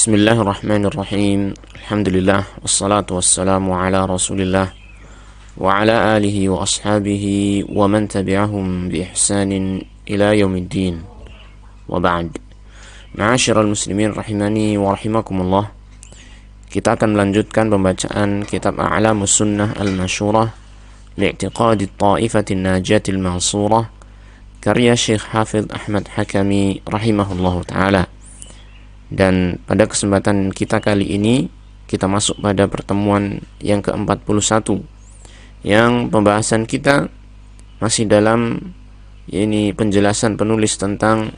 Bismillahirrahmanirrahim. Alhamdulillah wassalatu wassalamu ala Rasulillah wa ala alihi wa ashabihi wa man tabi'ahum bi ihsanin ila yaumiddin. Wa ba'd. Ma'asyiral muslimin rahimani wa rahimakumullah. Kita akan melanjutkan pembacaan kitab A'lamus Sunnah Al-Masyurah li'tiqadi Ta'ifatin Najatil Mansurah karya Syekh Hafidh Ahmad Hakami rahimahullahu ta'ala. Dan pada kesempatan kita kali ini kita masuk pada pertemuan yang ke-41 yang pembahasan kita masih dalam penjelasan penulis tentang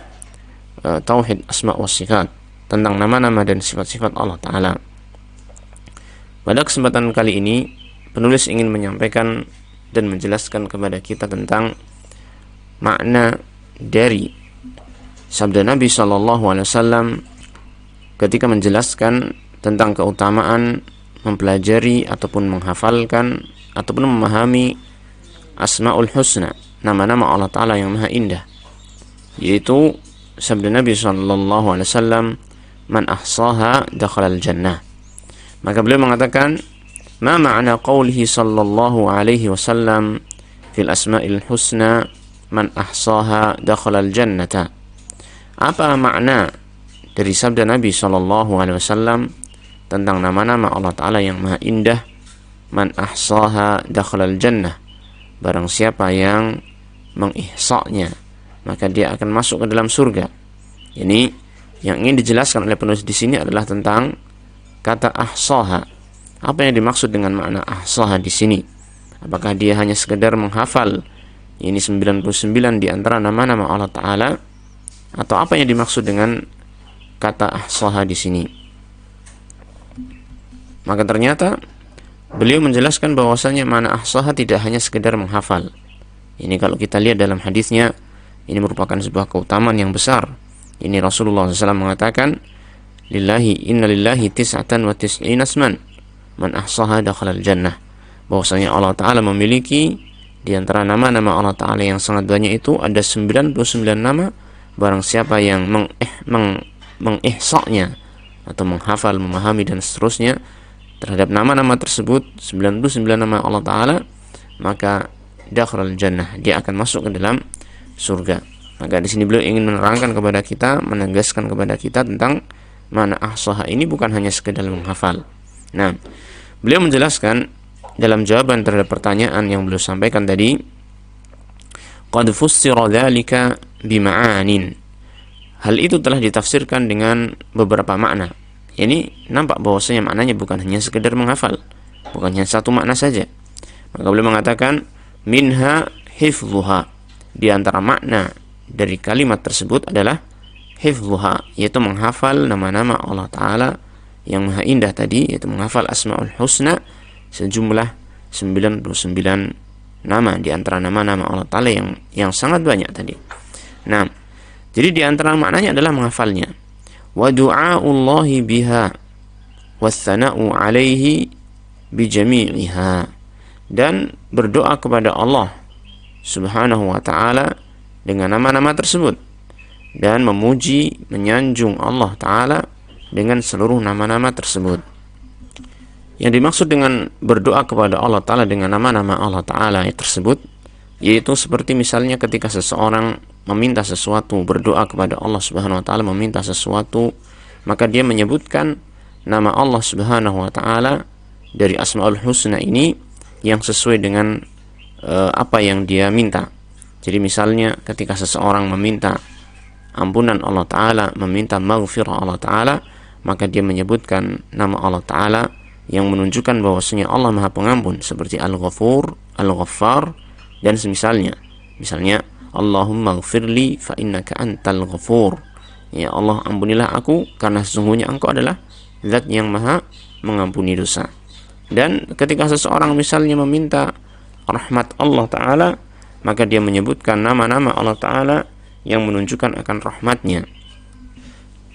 tauhid asma wa sifat, tentang nama-nama dan sifat-sifat Allah Ta'ala. Pada kesempatan kali ini penulis ingin menyampaikan dan menjelaskan kepada kita tentang makna dari sabda Nabi SAW ketika menjelaskan tentang keutamaan mempelajari ataupun menghafalkan ataupun memahami Asmaul Husna, nama-nama Allah Ta'ala yang maha indah, yaitu sabda Nabi SAW, man ahsaha dakhalal jannah. Maka beliau mengatakan, ma ma'na qawlihi sallallahu alaihi wasallam fil asma'il husna man ahsaha dakhalal jannata. Apa makna dari sabda Nabi SAW tentang nama-nama Allah Ta'ala yang maha indah? Man ahsaha dakhalal jannah, barang siapa yang mengihsa'nya maka dia akan masuk ke dalam surga. Ini yang ingin dijelaskan oleh penulis di sini adalah tentang kata ahsaha. Apa yang dimaksud dengan makna ahsaha di sini? Apakah dia hanya sekedar menghafal 99 di antara nama-nama Allah Ta'ala, atau apa yang dimaksud dengan kata ahsaha di sini? Maka ternyata beliau menjelaskan bahwasanya makna ahsaha tidak hanya sekedar menghafal. Ini kalau kita lihat dalam hadisnya, ini merupakan sebuah keutamaan yang besar. Ini Rasulullah SAW mengatakan, inna lillahi tis'atan wa tis'ina asman man ahsaha dakhalal jannah. Bahwasanya Allah Ta'ala memiliki di antara nama-nama Allah Ta'ala yang sangat banyak itu ada 99 nama. Barang siapa yang mengihsa'nya atau menghafal, memahami dan seterusnya terhadap nama-nama tersebut, 99 nama Allah Ta'ala, maka dakhalal jannah, dia akan masuk ke dalam surga. Maka di sini beliau ingin menerangkan kepada kita, menegaskan kepada kita tentang mana ahsaha ini bukan hanya sekedar menghafal. Nah, beliau menjelaskan dalam jawaban terhadap pertanyaan yang beliau sampaikan tadi, qad fussira dzalika bima'anin. Hal itu telah ditafsirkan dengan beberapa makna. Ini nampak bahwasanya maknanya bukan hanya sekedar menghafal, bukan hanya satu makna saja. Maka beliau mengatakan, minha hifdhuha, di antara makna dari kalimat tersebut adalah hifdhuha, yaitu menghafal nama-nama Allah Ta'ala yang maha indah tadi, yaitu menghafal Asmaul Husna sejumlah 99 nama di antara nama-nama Allah Ta'ala yang sangat banyak tadi. Nah, jadi di antara maknanya adalah menghafalnya. Wa du'a'ullahi biha wassana'u 'alaihi bijami'iha, dan berdoa kepada Allah Subhanahu wa ta'ala dengan nama-nama tersebut, dan memuji, menyanjung Allah Ta'ala dengan seluruh nama-nama tersebut. Yang dimaksud dengan berdoa kepada Allah Ta'ala dengan nama-nama Allah Ta'ala tersebut, yaitu seperti misalnya ketika seseorang meminta sesuatu, berdoa kepada Allah Subhanahu wa ta'ala, meminta sesuatu, maka dia menyebutkan nama Allah Subhanahu wa ta'ala dari Asmaul Husna ini yang sesuai dengan apa yang dia minta. Jadi misalnya ketika seseorang meminta ampunan Allah Ta'ala, meminta maghfirah Allah Ta'ala, maka dia menyebutkan nama Allah Ta'ala yang menunjukkan bahwasanya Allah Maha Pengampun, seperti Al-Ghafur, Al-Ghaffar dan semisalnya. Misalnya, Allahumma ghafirli fa innaka antal ghafur. Ya Allah, ampunilah aku karena sesungguhnya engkau adalah zat yang maha mengampuni dosa. Dan ketika seseorang misalnya meminta rahmat Allah Ta'ala, maka dia menyebutkan nama-nama Allah Ta'ala yang menunjukkan akan rahmatnya,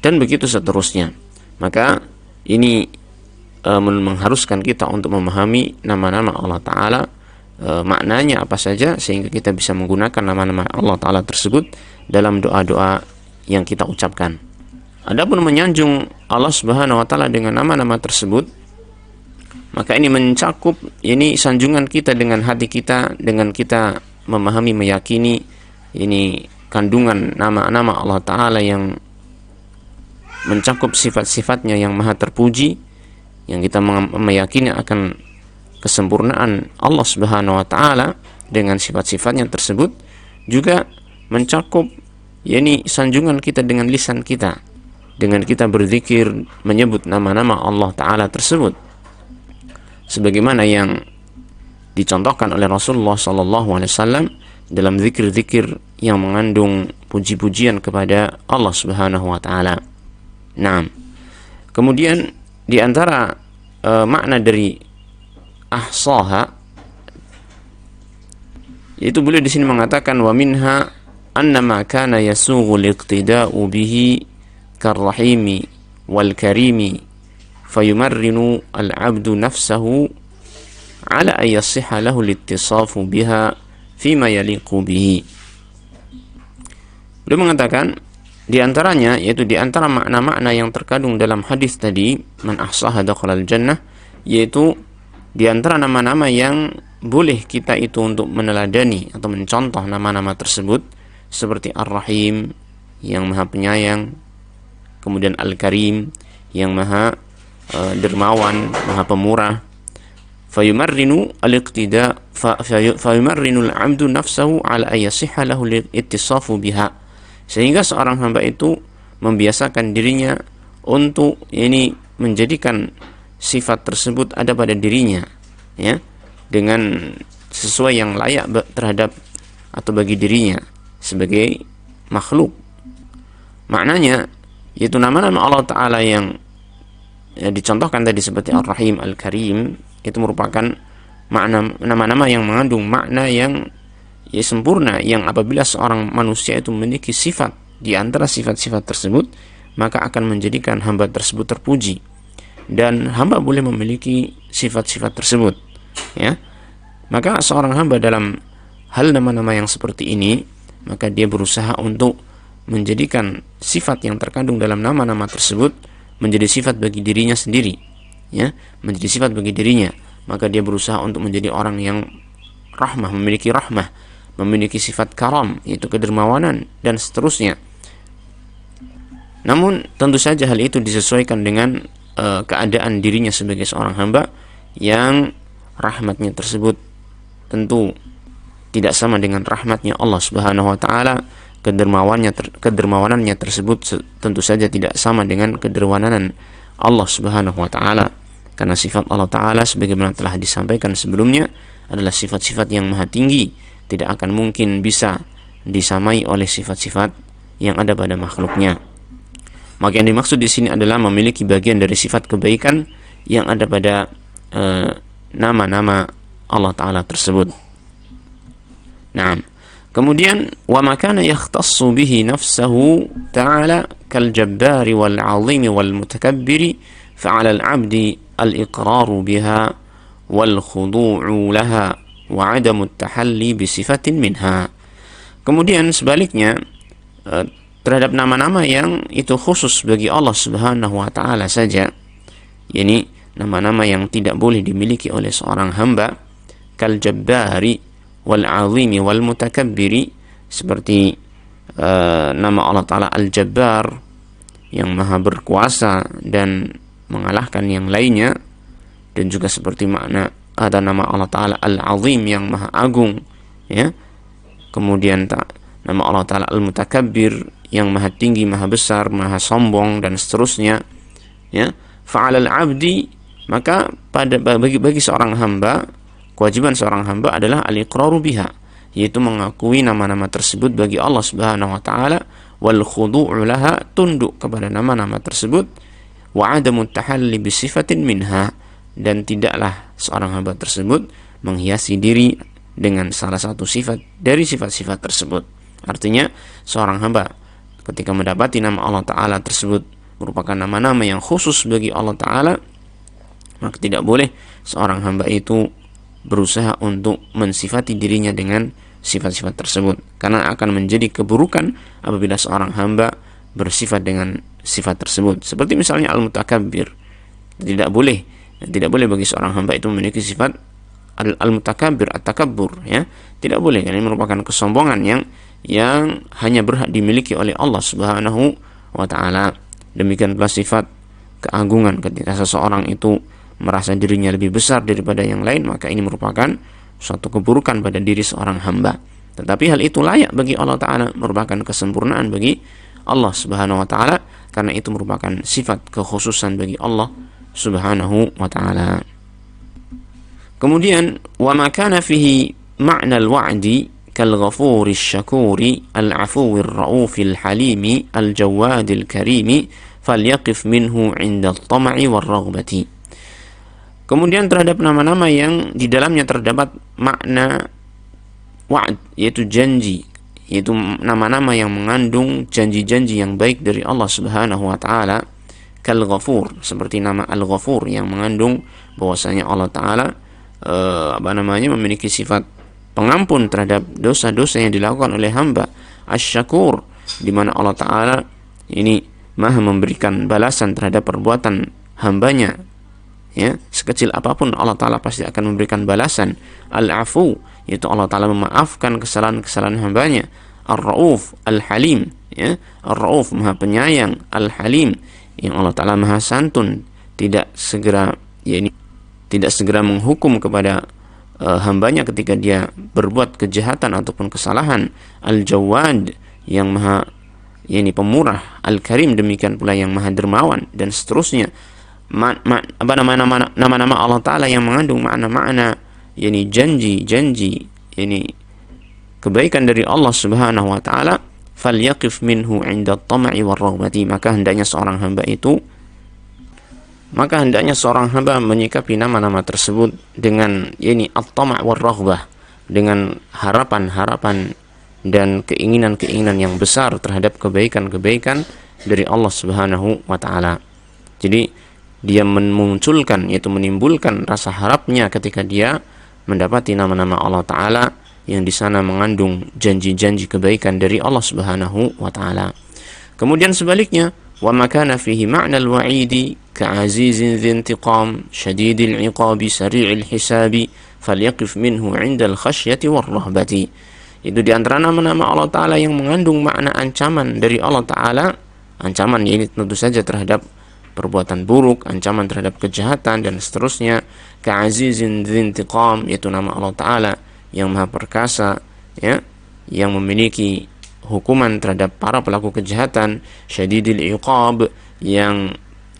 dan begitu seterusnya. Maka ini mengharuskan kita untuk memahami nama-nama Allah Ta'ala, maknanya apa saja, sehingga kita bisa menggunakan nama-nama Allah Ta'ala tersebut dalam doa-doa yang kita ucapkan. Adapun menyanjung Allah Subhanahu wa taala dengan nama-nama tersebut, maka ini mencakup ini sanjungan kita dengan hati kita, dengan kita memahami, meyakini ini kandungan nama-nama Allah taala yang mencakup sifat-sifatnya yang maha terpuji, yang kita meyakini akan kesempurnaan Allah Subhanahu wa taala dengan sifat-sifatnya tersebut, juga mencakup yakni sanjungan kita dengan lisan kita, dengan kita berzikir menyebut nama-nama Allah taala tersebut sebagaimana yang dicontohkan oleh Rasulullah sallallahu alaihi wasallam dalam zikir-zikir yang mengandung puji-pujian kepada Allah Subhanahu wa taala. Nah, kemudian di antara makna dari ahsaha, yaitu beliau di sini mengatakan wa minha annama kana yasughu liqtida'u bihi karrahimi wal karimi fayumarrinu al-'abdu nafsahu ala an yasihha lahu littisafu biha fima yaliqu bihi. Beliau mengatakan di antaranya, yaitu di antara makna-makna yang terkandung dalam hadis tadi, man ahsaha dakhalal jannah, yaitu di antara nama-nama yang boleh kita itu untuk meneladani atau mencontoh nama-nama tersebut, seperti Ar-Rahim yang maha penyayang, kemudian Al-Karim yang maha dermawan, maha pemurah. Fayumarrinu al-iqtida fayumarrinu al-'abdu nafsahu ala ayasihha lahu al-ittisafu biha, sehingga seorang hamba itu membiasakan dirinya untuk ini menjadikan sifat tersebut ada pada dirinya, ya, dengan sesuai yang layak terhadap atau bagi dirinya sebagai makhluk. Maknanya yaitu nama-nama Allah Ta'ala yang dicontohkan tadi seperti Ar-Rahim, Al-Karim, itu merupakan makna nama-nama yang mengandung makna yang sempurna, yang apabila seorang manusia itu memiliki sifat di antara sifat-sifat tersebut, maka akan menjadikan hamba tersebut terpuji, dan hamba boleh memiliki sifat-sifat tersebut, ya. Maka seorang hamba dalam hal nama-nama yang seperti ini, maka dia berusaha untuk menjadikan sifat yang terkandung dalam nama-nama tersebut menjadi sifat bagi dirinya sendiri, ya, menjadi sifat bagi dirinya. Maka dia berusaha untuk menjadi orang yang rahmah, memiliki sifat karam, yaitu kedermawanan, dan seterusnya. Namun tentu saja hal itu disesuaikan dengan keadaan dirinya sebagai seorang hamba yang rahmatnya tersebut tentu tidak sama dengan rahmatnya Allah Subhanahu wa taala. Kedermawanannya tersebut tentu saja tidak sama dengan kedermawanan Allah Subhanahu wa taala, karena sifat Allah taala sebagaimana telah disampaikan sebelumnya adalah sifat-sifat yang maha tinggi, tidak akan mungkin bisa disamai oleh sifat-sifat yang ada pada makhluknya. Maka yang dimaksud di sini adalah memiliki bagian dari sifat kebaikan yang ada pada nama-nama Allah taala tersebut. Nah, kemudian wa ma kana yakhtassu bihi nafsuhu ta'ala kal jabbari wal 'azimi wal mutakabbiri fa 'ala al-'abdi al-iqraru biha wal khudu'u laha wa 'adamu at-tahalli bi sifatin minha. Kemudian sebaliknya, terhadap nama-nama yang itu khusus bagi Allah Subhanahu wa taala saja, yakni nama-nama yang tidak boleh dimiliki oleh seorang hamba, kal jabbari wal azimi wal mutakabbiri, seperti nama Allah Ta'ala Al-Jabbar yang maha berkuasa dan mengalahkan yang lainnya, dan juga seperti makna ada nama Allah Ta'ala Al-Azim yang maha agung, ya. Kemudian nama Allah Ta'ala Al-Mutakabbir yang maha tinggi, maha besar, maha sombong, dan seterusnya, ya. Fa'alal abdi, maka bagi seorang hamba, kewajiban seorang hamba adalah al-iqraru biha, yaitu mengakui nama-nama tersebut bagi Allah Subhanahu wa taala, wal khudu'u laha, tunduk kepada nama-nama tersebut, wa 'adamu tahalli bi sifatin minha, dan tidaklah seorang hamba tersebut menghiasi diri dengan salah satu sifat dari sifat-sifat tersebut. Artinya seorang hamba ketika mendapati nama Allah taala tersebut merupakan nama-nama yang khusus bagi Allah taala, maka tidak boleh seorang hamba itu berusaha untuk mensifati dirinya dengan sifat-sifat tersebut, karena akan menjadi keburukan apabila seorang hamba bersifat dengan sifat tersebut. Seperti misalnya al-mutakabbir, tidak boleh bagi seorang hamba itu memiliki sifat al-mutakabbir, at-takabbur, ya, tidak boleh, karena ini merupakan kesombongan yang hanya berhak dimiliki oleh Allah Subhanahu wa taala. Demikian pula sifat keagungan, ketika seseorang itu merasa dirinya lebih besar daripada yang lain, maka ini merupakan suatu keburukan pada diri seorang hamba. Tetapi hal itu layak bagi Allah taala, merupakan kesempurnaan bagi Allah Subhanahu wa taala, karena itu merupakan sifat kekhususan bagi Allah Subhanahu wa taala. Kemudian wa ma kana fihi ma'na al-wa'di kal-ghafur asy-syakur al-'afwi ar-ra'uf al-halim al-jawad al-karim falyaqif minhu 'inda at-tam'i war-raghbati. Kemudian terhadap nama-nama yang di dalamnya terdapat makna wa'd, yaitu janji, yaitu nama-nama yang mengandung janji-janji yang baik dari Allah Subhanahu wa taala, kal-ghafur, seperti nama al-ghafur yang mengandung bahwasanya Allah taala memiliki sifat pengampun terhadap dosa-dosa yang dilakukan oleh hamba. Asy-syakur, di mana Allah taala ini maha memberikan balasan terhadap perbuatan hambanya, ya, sekecil apapun Allah taala pasti akan memberikan balasan. Al-afu, yaitu Allah taala memaafkan kesalahan-kesalahan hambanya. Ar-rauf, al-halim, ya, ar-rauf maha penyayang, al-halim yang Allah taala maha santun, tidak segera menghukum kepada hambanya ketika dia berbuat kejahatan ataupun kesalahan. Al-jawad, yang maha pemurah, al-karim, demikian pula yang maha dermawan, dan seterusnya. Nama-nama Allah taala yang mengandung makna-makna janji kebaikan dari Allah Subhanahu wa taala. Falyaqif minhu 'inda at-tam'i war-raghbati, maka hendaknya seorang hamba menyikapi nama-nama tersebut dengan at-tam' war-raghbah, dengan harapan-harapan dan keinginan-keinginan yang besar terhadap kebaikan-kebaikan dari Allah Subhanahu wa taala. Jadi dia menimbulkan rasa harapnya ketika dia mendapati nama-nama Allah taala yang di sana mengandung janji-janji kebaikan dari Allah Subhanahu wa taala. Kemudian sebaliknya, wa ma kana fihi ma'na al-wa'idi ka'azizin dhintiqam syadidil 'iqabi sari'il hisabi falyaqif minhu 'inda al-khasyati war-rahbati. Itu di antara nama-nama Allah taala yang mengandung makna ancaman dari Allah taala. Ancaman ini tentu saja terhadap perbuatan buruk, ancaman terhadap kejahatan dan seterusnya. Ka'azizin dhintiqam, yaitu nama Allah taala yang maha perkasa, ya, yang memiliki hukuman terhadap para pelaku kejahatan. Syadidil iqab, yang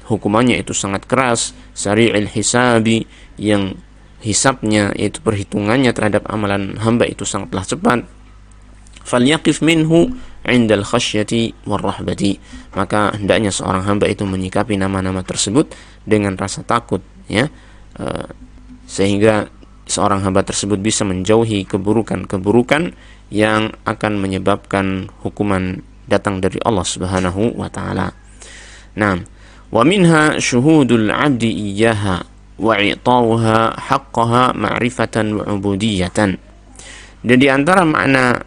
hukumannya itu sangat keras. Sari'il hisabi, yang hisabnya, yaitu perhitungannya terhadap amalan hamba itu sangatlah cepat. Falyaqif minhu 'indal khasyati war-rahbati, maka hendaknya seorang hamba itu menyikapi nama-nama tersebut dengan rasa takut, ya, sehingga seorang hamba tersebut bisa menjauhi keburukan-keburukan yang akan menyebabkan hukuman datang dari Allah Subhanahu wa taala. Nah, wa minha syuhudul 'abdi iyyaha wa i'ta'uha haqqaha ma'rifatan wa 'ubudiyatan. Dan di antara makna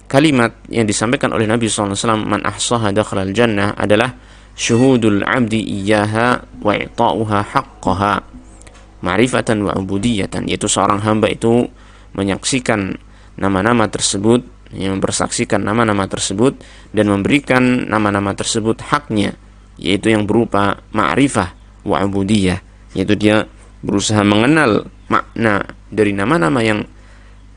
kalimat yang disampaikan oleh Nabi SAW, man ahsaha dakhalal jannah, adalah syuhudul 'abdi iyyaha wa i'ta'uha haqqaha ma'rifatan wa 'ubudiyatan, yaitu seorang hamba itu menyaksikan nama-nama tersebut, yang mempersaksikan nama-nama tersebut dan memberikan nama-nama tersebut haknya, yaitu yang berupa ma'rifah wa 'ubudiyah, yaitu dia berusaha mengenal makna dari nama-nama yang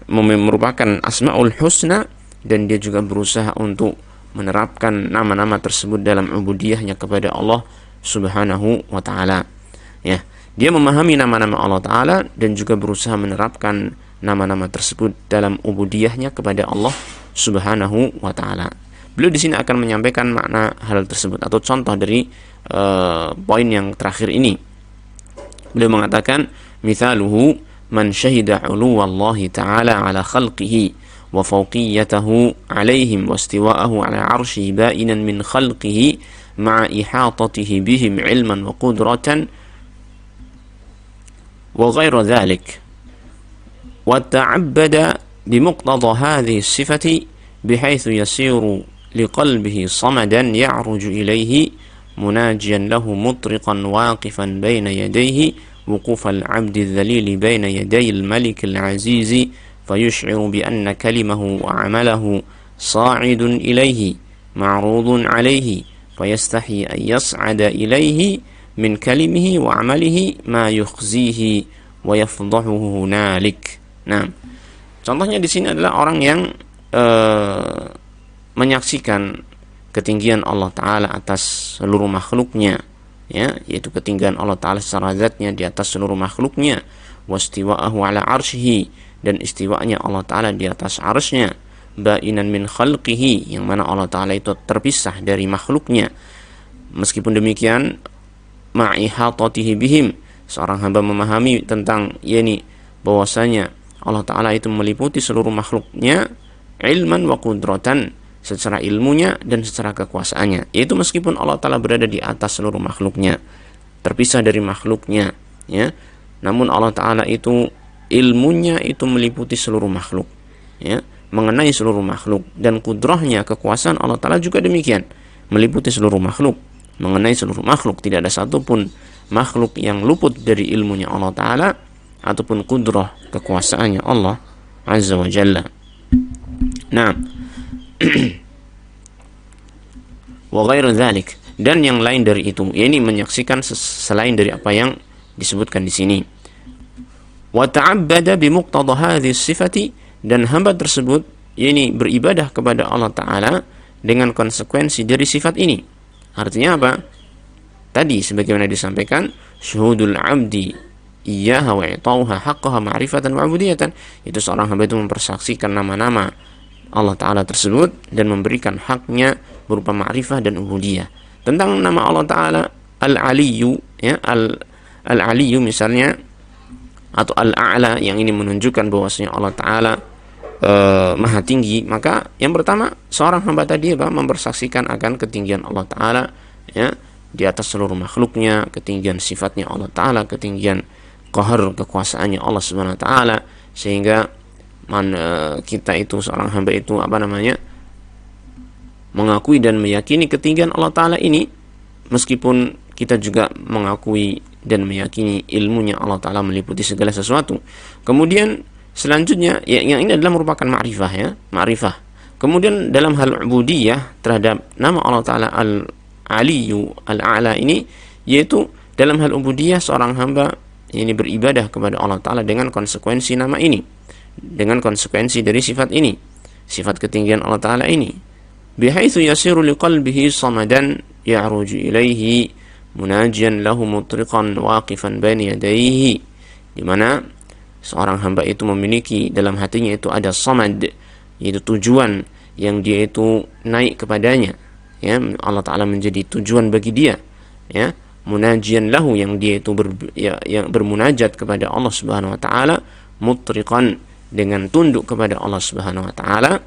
merupakan asmaul husna, dan dia juga berusaha untuk menerapkan nama-nama tersebut dalam ubudiyahnya kepada Allah Subhanahu wa taala. Ya, dia memahami nama-nama Allah taala dan juga berusaha menerapkan nama-nama tersebut dalam ubudiyahnya kepada Allah Subhanahu wa taala. Beliau di sini akan menyampaikan makna hal tersebut atau contoh dari poin yang terakhir ini. Beliau mengatakan, mithaluhu man syahida 'uluwallahi ta'ala 'ala khalqihi wa fawqiyatahu 'alaihim wa istiwa'ahu 'ala 'arsyihi ba'inan min khalqihi ma'a ihatatihi bihim 'ilman wa qudratan wa ghairu dhalik, wa ta'abbada bimuqtada hadhihi as-sifati bihaythu yasiru liqalbihi samadan ya'ruju ilaihi munajiyan lahu mutriqan waqifan baina yadayhi wuqufal 'abdi dhalili baina yadayil malikil 'azizi fayush'iru bi anna kalimahu wa 'amalahu sa'idun ilaihi ma'rudun 'alaihi fayastahi an yas'ada ilaihi min kalimihi wa 'amalihi ma yukhzihi wa yafdahuhu hunalik. Nah, contohnya di sini adalah orang yang menyaksikan ketinggian Allah Ta'ala atas seluruh makhluknya, ya, yaitu ketinggian Allah Ta'ala secara zatnya di atas seluruh makhluknya, wastiwa'ahu ala arsyihi, dan istiwa'nya Allah Ta'ala di atas arsy-Nya, ba'inan min khalqihi, yang mana Allah Ta'ala itu terpisah dari makhluknya. Meskipun demikian, ma'ihatatihi bihim, seorang hamba memahami tentang bahwasanya Allah Ta'ala itu meliputi seluruh makhluknya, ilman wa qudratan, secara ilmunya dan secara kekuasaannya, yaitu meskipun Allah Ta'ala berada di atas seluruh makhluknya, terpisah dari makhluknya, ya, namun Allah Ta'ala itu ilmunya itu meliputi seluruh makhluk, ya, mengenai seluruh makhluk, dan kudrahnya, kekuasaan Allah Ta'ala juga demikian, meliputi seluruh makhluk, mengenai seluruh makhluk. Tidak ada satupun makhluk yang luput dari ilmunya Allah Ta'ala ataupun kudrah kekuasaannya Allah Azza wa Jalla. Nah, wa ghairu dzalik, dan yang lain dari itu, yakni menyaksikan selain dari apa yang disebutkan di sini. Wa ta'abbada bi muqtada hadhihi sifati, dan hamba tersebut yakni beribadah kepada Allah Ta'ala dengan konsekuensi dari sifat ini. Artinya apa? Tadi sebagaimana disampaikan, syuhudul abdi iyyaha wa i'tauha haqqaha ma'rifatan wa 'ubudiyatan, itu seorang hamba itu mempersaksikan nama-nama Allah Ta'ala tersebut dan memberikan haknya berupa ma'rifah dan ubudiyah. Tentang nama Allah Ta'ala Al-Aliyyu, ya, Al-Aliyyu misalnya, atau Al-A'la, yang ini menunjukkan bahwasanya Allah Ta'ala Maha Tinggi, maka yang pertama seorang hamba tadi mempersaksikan akan ketinggian Allah Ta'ala, ya, di atas seluruh makhluknya, ketinggian sifatnya Allah Ta'ala, ketinggian qahar kekuasaannya Allah Subhanahu wa Ta'ala, sehingga kita itu, seorang hamba itu mengakui dan meyakini ketinggian Allah Ta'ala ini, meskipun kita juga mengakui dan meyakini ilmunya Allah Ta'ala meliputi segala sesuatu. Kemudian selanjutnya, yang ini adalah merupakan ma'rifah, ya, ma'rifah. Kemudian dalam hal ubudiyah terhadap nama Allah Ta'ala Al-Aliyyu Al-A'la ini, yaitu dalam hal ubudiyah seorang hamba ini beribadah kepada Allah Ta'ala dengan konsekuensi nama ini, dengan konsekuensi dari sifat ini, sifat ketinggian Allah Ta'ala ini, bihaitsu yasiru liqalbihi samadan ya'ruju ilaihi munajiyan lahu mutriqan waqifan baina yadayhi, di mana seorang hamba itu memiliki dalam hatinya itu ada samad, yaitu tujuan yang dia itu naik kepadanya, ya, Allah Ta'ala menjadi tujuan bagi dia, ya, munajiyan lahu, yang dia itu yang bermunajat kepada Allah Subhanahu wa Ta'ala, mutriqan, dengan tunduk kepada Allah Subhanahu wa Ta'ala,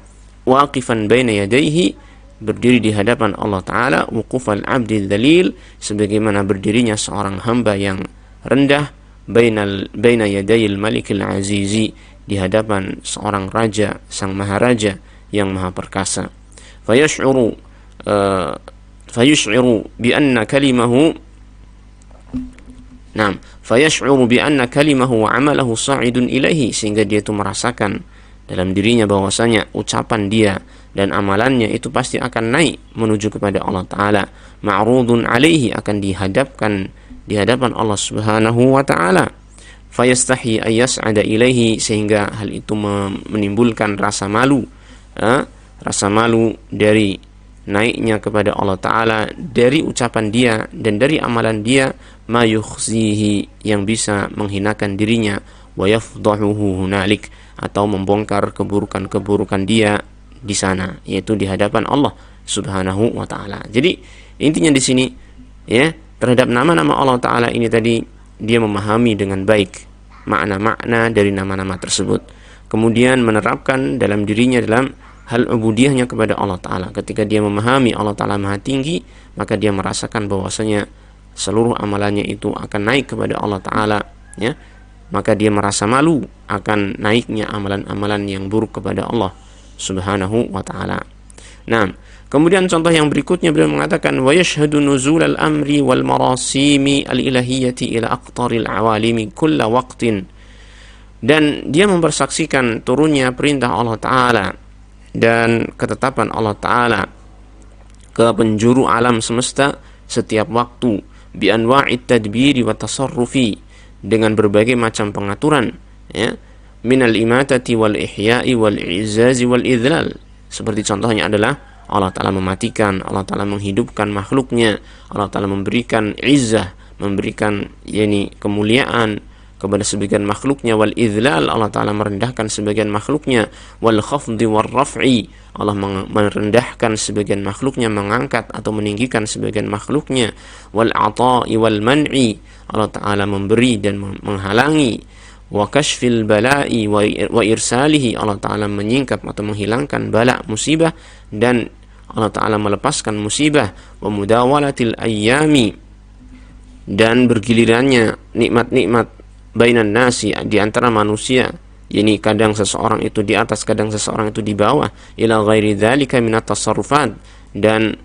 waqifan baina yadayhi, berdiri di hadapan Allah Ta'ala, wuqufal abdi dzalil, sebagaimana berdirinya seorang hamba yang rendah, baina yadayil malikil azizi, di hadapan seorang raja, sang maharaja yang maha perkasa. Fayush'iru bi anna kalimahu fayash'uru bi anna kalimahu wa 'amalahu sa'idun ilaihi, sehingga dia itu merasakan dalam dirinya bahwasanya ucapan dia dan amalannya itu pasti akan naik menuju kepada Allah Ta'ala, ma'rudun alaihi, akan dihadapkan di hadapan Allah Subhanahu wa Ta'ala, fayastahi ayyas'ada ilaihi, sehingga hal itu menimbulkan rasa malu, dari naiknya kepada Allah Ta'ala, dari ucapan dia dan dari amalan dia, ma yukhzihi, yang bisa menghinakan dirinya, wa yafdahuhu hunalik, atau membongkar keburukan-keburukan dia di sana, yaitu di hadapan Allah Subhanahu wa Ta'ala. Jadi intinya di sini, ya, terhadap nama-nama Allah Ta'ala ini tadi, dia memahami dengan baik makna-makna dari nama-nama tersebut, kemudian menerapkan dalam dirinya dalam hal ubudiyahnya kepada Allah Ta'ala. Ketika dia memahami Allah Ta'ala Maha Tinggi, maka dia merasakan bahwasanya seluruh amalannya itu akan naik kepada Allah Ta'ala, ya, maka dia merasa malu akan naiknya amalan-amalan yang buruk kepada Allah Subhanahu wa Ta'ala. Nah, Kemudian contoh yang berikutnya beliau mengatakan wa yashhadu nuzul al-amri wal marasimi al-ilahiyyati ila aqtaril awalimi kulla waqtin, dan dia mempersaksikan turunnya perintah Allah Ta'ala dan ketetapan Allah Ta'ala ke penjuru alam semesta setiap waktu bi anwa'it tadbiri wa tasarrufi, dengan berbagai macam pengaturan, ya, minal imatati wal ihya'i wal izazi wal idlal. Seperti contohnya adalah Allah Ta'ala mematikan, Allah Ta'ala menghidupkan makhluknya, Allah Ta'ala memberikan izzah, memberikan kemuliaan kepada sebagian makhluknya, wal idlal, Allah Ta'ala merendahkan sebagian makhluknya, wal khafdi wal raf'i, Allah merendahkan sebagian makhluknya, mengangkat atau meninggikan sebagian makhluknya, wal ata'i wal man'i, Allah Ta'ala memberi dan menghalangi, wa kashfil bala'i wa irsalihi, Allah Ta'ala menyingkap atau menghilangkan bala, musibah, dan Allah Ta'ala melepaskan musibah, wa mudawalatil ayyami, dan bergilirannya nikmat-nikmat bainan nasi, di antara manusia, kadang seseorang itu di atas, kadang seseorang itu di bawah, ila ghairi dzalika minat tasarrufat, dan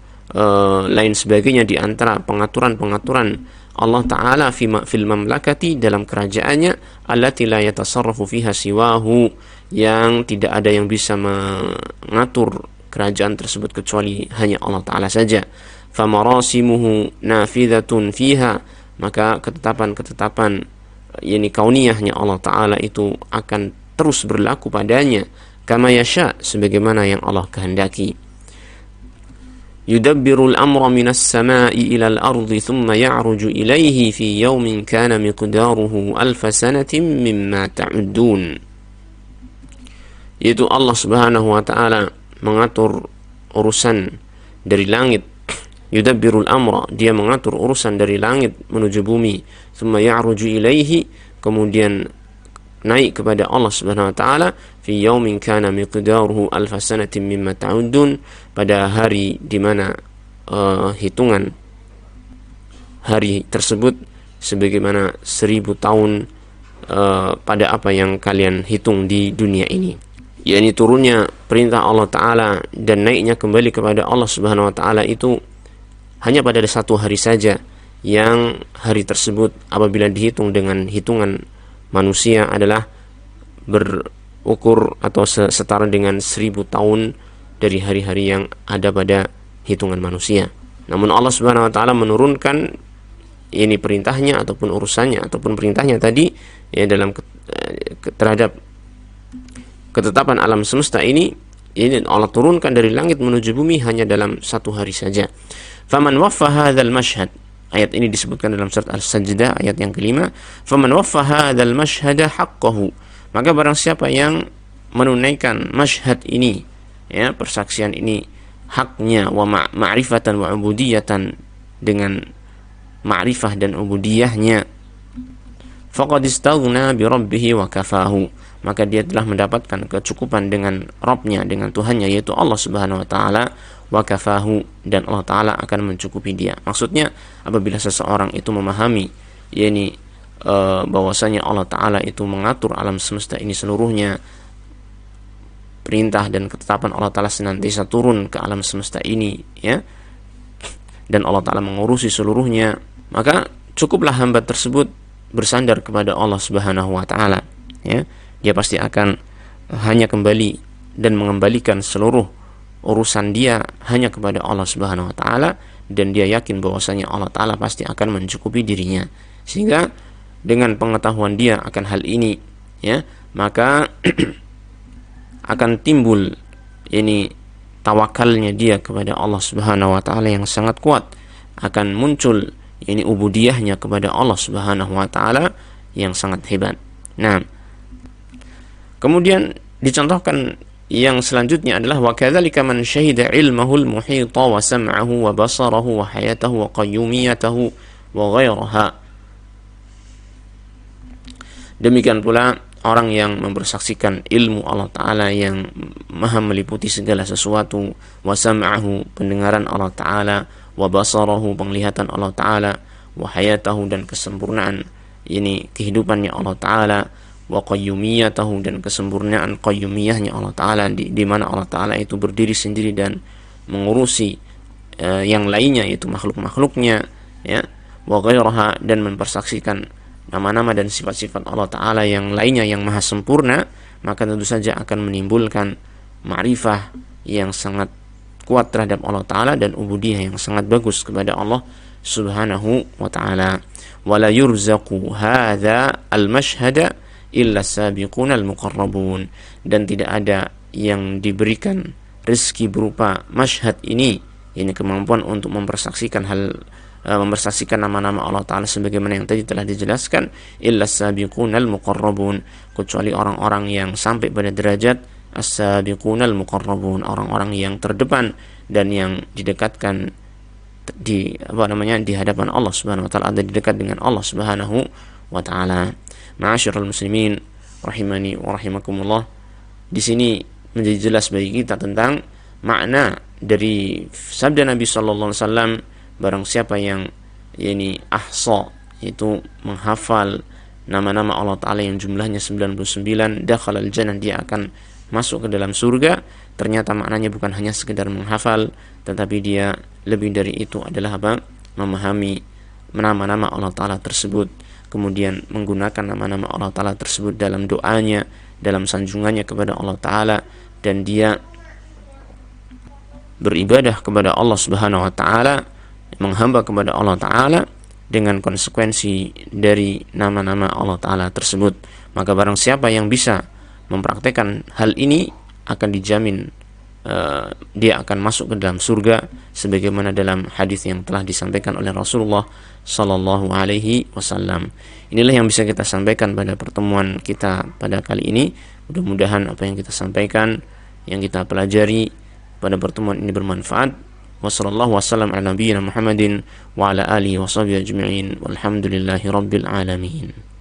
lain sebagainya di antara pengaturan-pengaturan Allah Ta'ala fil mamlakati, dalam kerajaannya, allati la yatasarrafu fiha siwahu, yang tidak ada yang bisa mengatur kerajaan tersebut kecuali hanya Allah Ta'ala saja. Famarasimuhu nafidatun fiha, maka ketetapan-ketetapan kauniyahnya Allah Ta'ala itu akan terus berlaku padanya, kama yasha, sebagaimana yang Allah kehendaki. Yudabbirul amra minas sama'i ilal ardi thumma ya'ruju ilaihi fi yawmin kana miqdaruhu alfa sanatin mimma ta'uddun. Yaitu Allah Subhanahu wa Ta'ala mengatur urusan dari langit. Yudabbirul amra, dia mengatur urusan dari langit menuju bumi. Thumma ya'ruju ilaihi, kemudian naik kepada Allah Subhanahu wa Ta'ala, fi yaumin kana miqdaruhu alfa sanatin mimma ta'uddun, pada hari di mana hitungan hari tersebut sebagaimana 1000 tahun pada apa yang kalian hitung di dunia ini. yakni turunnya perintah Allah Ta'ala dan naiknya kembali kepada Allah Subhanahu wa Ta'ala itu hanya pada satu hari saja, yang hari tersebut apabila dihitung dengan hitungan manusia adalah berukur atau setara dengan 1000 tahun dari hari-hari yang ada pada hitungan manusia. Namun Allah Subhanahu wa Ta'ala menurunkan ini perintahnya ataupun urusannya ataupun perintahnya tadi dalam terhadap ketetapan alam semesta ini Allah turunkan dari langit menuju bumi hanya dalam satu hari saja. Faman waffa hadzal mashhad, ayat ini disebutkan dalam surat As-Sajdah ayat yang kelima. Faman waffa hadzal mashhada haqqahu, maka barang siapa yang menunaikan masyhad ini, persaksian ini haknya, wa ma'rifatan wa ubudiyatan, dengan ma'rifah dan ubudiyahnya, faqad istaghna bi rabbih wa kafahu, maka dia telah mendapatkan kecukupan dengan Rabbnya, dengan Tuhannya, yaitu Allah Subhanahu wa Ta'ala, wa kafahu, dan Allah Ta'ala akan mencukupi dia. Maksudnya apabila seseorang itu memahami bahwasanya Allah Ta'ala itu mengatur alam semesta ini seluruhnya, perintah dan ketetapan Allah Ta'ala senantiasa turun ke alam semesta ini, dan Allah Ta'ala mengurusi seluruhnya, maka cukuplah hamba tersebut bersandar kepada Allah Subhanahu wa Ta'ala. Dia pasti akan hanya kembali dan mengembalikan seluruh urusan dia hanya kepada Allah Subhanahu wa Ta'ala, dan dia yakin bahwasanya Allah Ta'ala pasti akan mencukupi dirinya. Sehingga dengan pengetahuan dia akan hal ini, maka akan timbul tawakalnya dia kepada Allah Subhanahu wa Ta'ala yang sangat kuat, akan muncul ubudiyahnya kepada Allah Subhanahu wa Ta'ala yang sangat hebat. Nah, kemudian dicontohkan yang selanjutnya adalah wa kadzalika man syahida ilmahul muhita wa sam'ahu wa basarahu wa hayatahu wa qayyumiyatahu wa ghairaha. Demikian pula orang yang mempersaksikan ilmu Allah Ta'ala yang maha meliputi segala sesuatu, wa sam'ahu, pendengaran Allah Ta'ala, wa basarahu, penglihatan Allah Ta'ala, wa hayatahu, dan kesempurnaan kehidupannya Allah Ta'ala, wa qayyumiyatahu, dan kesempurnaan qayyumiyahnya Allah Ta'ala, di mana Allah Ta'ala itu berdiri sendiri dan mengurusi yang lainnya, yaitu makhluk-makhluknya, ya, wa ghairaha, dan mempersaksikan nama-nama dan sifat-sifat Allah Ta'ala yang lainnya yang maha sempurna, maka tentu saja akan menimbulkan ma'rifah yang sangat kuat terhadap Allah Ta'ala dan ubudiyah yang sangat bagus kepada Allah Subhanahu wa Ta'ala. Wala yurzaqu hadza al-mashhada illa sabiqun al-muqarrabun, dan tidak ada yang diberikan rezeki berupa masyhad ini kemampuan untuk mempersaksikan mempersaksikan nama-nama Allah Ta'ala sebagaimana yang tadi telah dijelaskan, illa sabiqun al-muqarrabun, kecuali orang-orang yang sampai pada derajat as-sabiqunal muqarrabun, orang-orang yang terdepan dan yang didekatkan di hadapan Allah Subhanahu wa taala, ada dekat dengan Allah Subhanahu wa taala. Ma'asyiral muslimin rahimani wa rahimakumullah, di sini menjadi jelas bagi kita tentang makna dari sabda Nabi sallallahu alaihi wasallam, barang siapa yang ahsa, yaitu menghafal nama-nama Allah Ta'ala yang jumlahnya 99, dakhalal jannah, dia akan masuk ke dalam surga. Ternyata maknanya bukan hanya sekedar menghafal, tetapi dia lebih dari itu adalah memahami nama-nama Allah Ta'ala tersebut, kemudian menggunakan nama-nama Allah Ta'ala tersebut dalam doanya, dalam sanjungannya kepada Allah Ta'ala, dan dia beribadah kepada Allah Subhanahu wa Ta'ala, menghamba kepada Allah Ta'ala dengan konsekuensi dari nama-nama Allah Ta'ala tersebut. Maka barang siapa yang bisa mempraktekkan hal ini, akan dijamin dia akan masuk ke dalam surga, sebagaimana dalam hadis yang telah disampaikan oleh Rasulullah sallallahu alaihi wasallam. Inilah yang bisa kita sampaikan pada pertemuan kita pada kali ini. Mudah-mudahan apa yang kita sampaikan, yang kita pelajari pada pertemuan ini bermanfaat. Wassallallahu wasallam ala nabiyyina Muhammadin wa ala alihi wa sahbihi ajma'in, walhamdulillahi rabbil alamin.